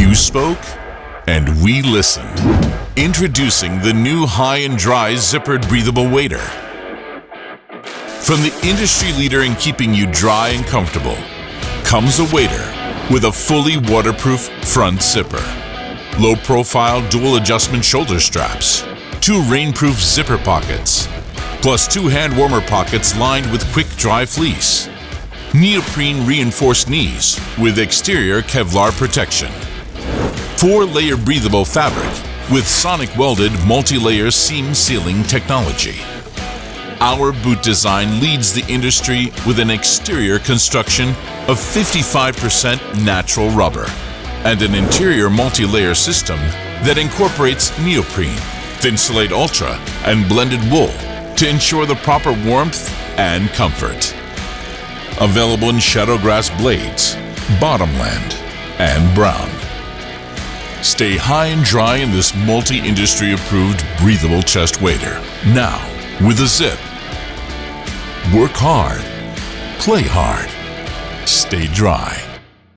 You spoke, and we listened. Introducing the new high and dry Zippered Breathable Wader. From the industry leader in keeping you dry and comfortable, comes a wader with a fully waterproof front zipper, low-profile dual adjustment shoulder straps, 2 rainproof zipper pockets, plus 2 hand warmer pockets lined with quick dry fleece, neoprene reinforced knees with exterior Kevlar protection, 4-layer breathable fabric with sonic welded multi-layer seam sealing technology. Our boot design leads the industry with an exterior construction of 55% natural rubber and an interior multi-layer system that incorporates neoprene, Thinsulate Ultra, and blended wool to ensure the proper warmth and comfort. Available in Shadowgrass Blades, Bottomland, and Brown. Stay high and dry in this multi-industry approved breathable chest wader. Now, with a zip. Work hard, play hard, stay dry.